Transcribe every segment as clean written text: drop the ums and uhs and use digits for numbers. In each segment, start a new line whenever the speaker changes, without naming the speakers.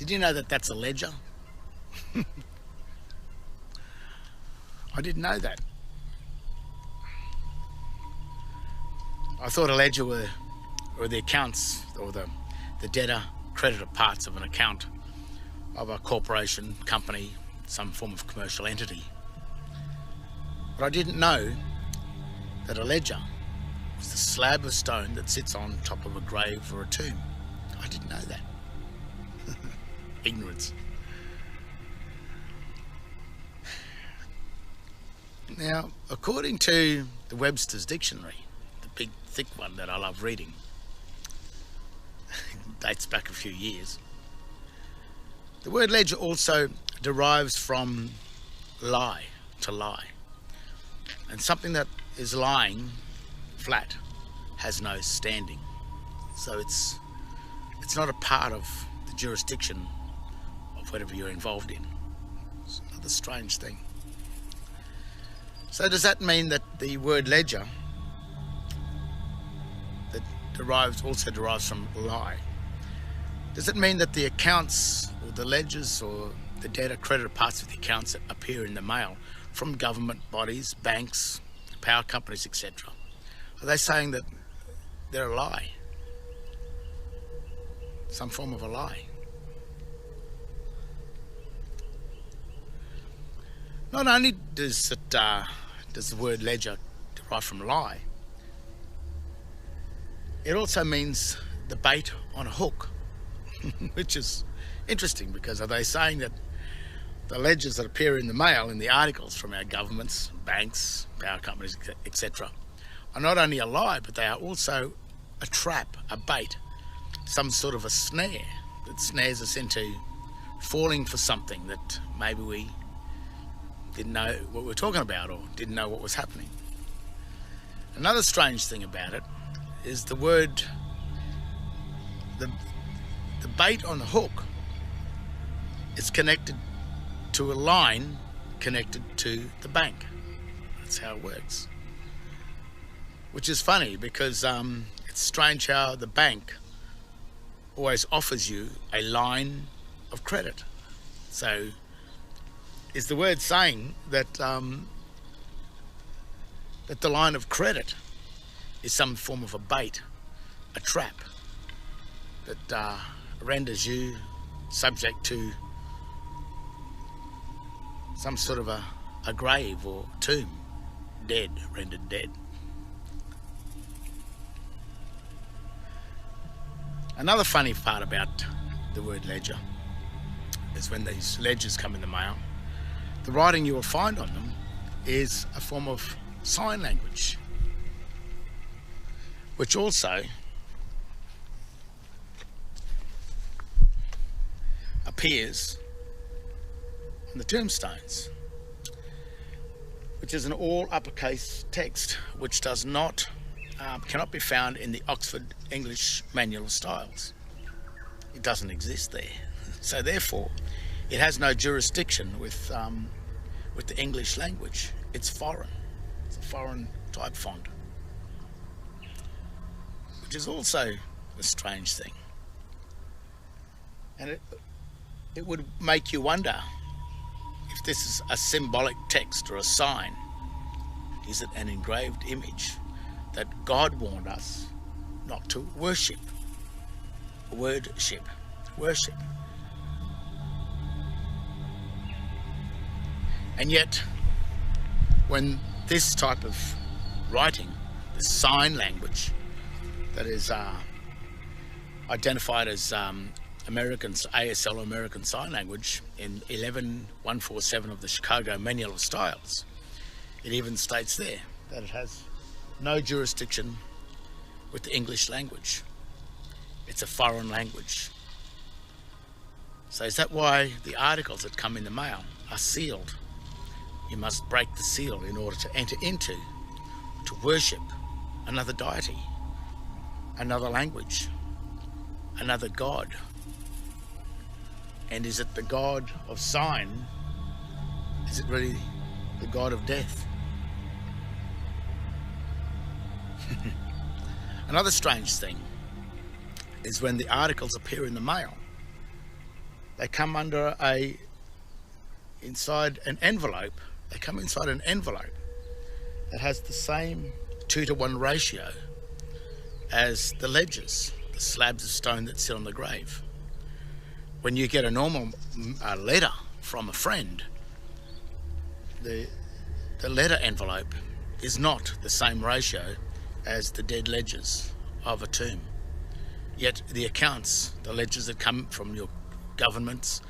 Did you know that that's a ledger? I didn't know that. I thought a ledger were the accounts or the debtor creditor parts of an account of a corporation, company, some form of commercial entity. But I didn't know that a ledger was the slab of stone that sits on top of a grave or a tomb. I didn't know that. Ignorance. Now, according to the Webster's Dictionary, the big thick one that I love reading, dates back a few years, the word ledger also derives from lie, to lie. And something that is lying flat has no standing. So it's not a part of the jurisdiction of whatever you're involved in. It's another strange thing. So does that mean that the word ledger that also derives from lie? Does it mean that the accounts or the ledgers or the debtor creditor parts of the accounts that appear in the mail from government bodies, banks, power companies, etc., are they saying that they're a lie? Some form of a lie? Not only does the word ledger derive from lie, it also means the bait on a hook, which is interesting, because are they saying that the ledgers that appear in the mail, in the articles from our governments, banks, power companies, etc., are not only a lie, but they are also a trap, a bait, some sort of a snare that snares us into falling for something that maybe we didn't know what we were talking about or didn't know what was happening. Another strange thing about it is the word, the bait on the hook is connected to a line connected to the bank. That's how it works. Which is funny, because it's strange how the bank always offers you a line of credit. So is the word saying that that the line of credit is some form of a bait, a trap that renders you subject to some sort of a grave or tomb, dead, rendered dead? Another funny part about the word ledger is when these ledgers come in the mail, the writing you will find on them is a form of sign language, which also appears on the tombstones, which is an all uppercase text, which does not cannot be found in the Oxford English Manual of Styles. It doesn't exist there. So therefore, it has no jurisdiction with the English language. It's foreign. It's a foreign type font, which is also a strange thing. And it would make you wonder if this is a symbolic text or a sign. Is it an engraved image that God warned us not to worship? Worship. And yet, when this type of writing, this sign language that is identified as Americans, ASL, American Sign Language, in 11147 of the Chicago Manual of Styles, it even states there that it has no jurisdiction with the English language. It's a foreign language. So is that why the articles that come in the mail are sealed? You must break the seal in order to enter into, to worship another deity, another language, another God. And is it the God of sign? Is it really the God of death? Another strange thing is when the articles appear in the mail, They come inside an envelope. They come inside an envelope that has the same 2-to-1 ratio as the ledgers, the slabs of stone that sit on the grave. When you get a normal letter from a friend, the letter envelope is not the same ratio as the dead ledgers of a tomb. Yet the accounts, the ledgers that come from your governments,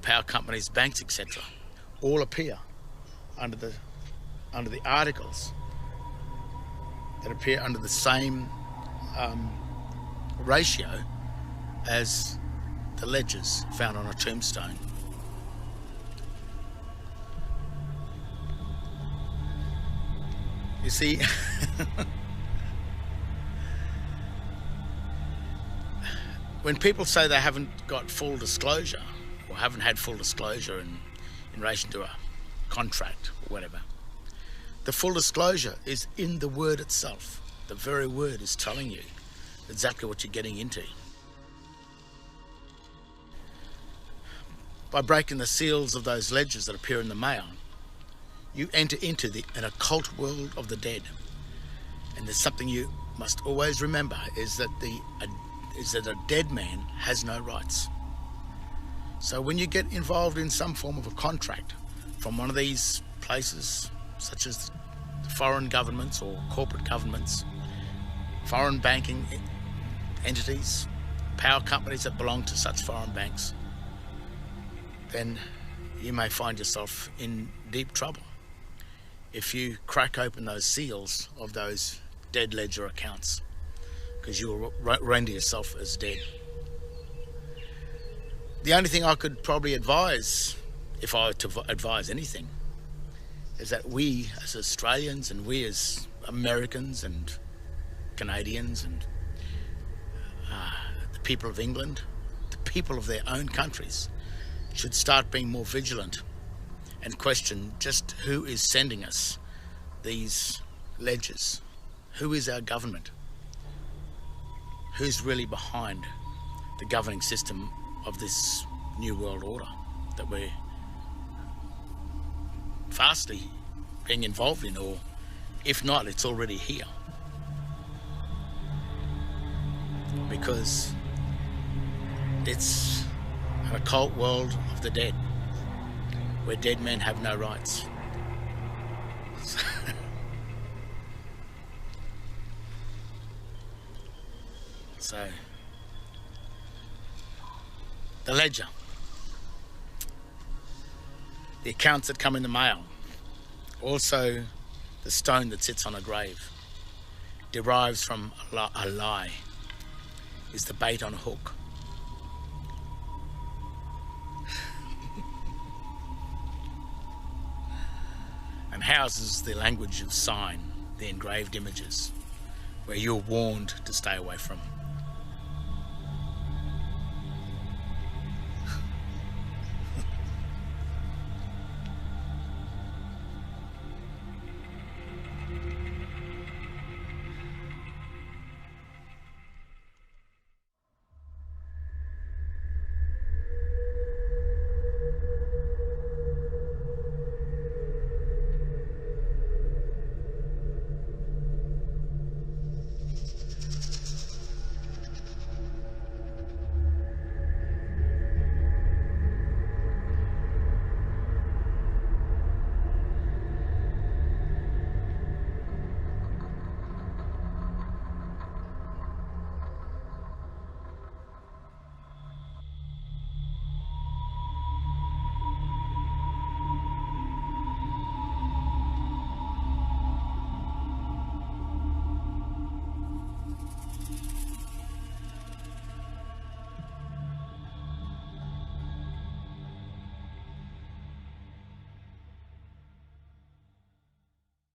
power companies, banks, etc., all appear under the articles that appear under the same ratio as the ledgers found on a tombstone. You see, when people say they haven't got full disclosure or haven't had full disclosure in relation to a contract or whatever, the full disclosure is in the word itself. The very word is telling you exactly what you're getting into. By breaking the seals of those ledgers that appear in the mail, you enter into an occult world of the dead. And there's something you must always remember, is that a dead man has no rights. So when you get involved in some form of a contract from one of these places, such as foreign governments or corporate governments, foreign banking entities, power companies that belong to such foreign banks, then you may find yourself in deep trouble if you crack open those seals of those dead ledger accounts, because you will render yourself as dead. The only thing I could probably advise, if I were to advise anything, is that we as Australians and we as Americans and Canadians and the people of England, the people of their own countries, should start being more vigilant and question just who is sending us these ledgers. Who is our government? Who's really behind the governing system of this new world order that we're fastly being involved in, or if not, it's already here? Because it's an occult world of the dead, where dead men have no rights. So, the ledger, the accounts that come in the mail, also the stone that sits on a grave, derives from a lie, is the bait on a hook. And houses the language of sign, the engraved images, where you're warned to stay away from.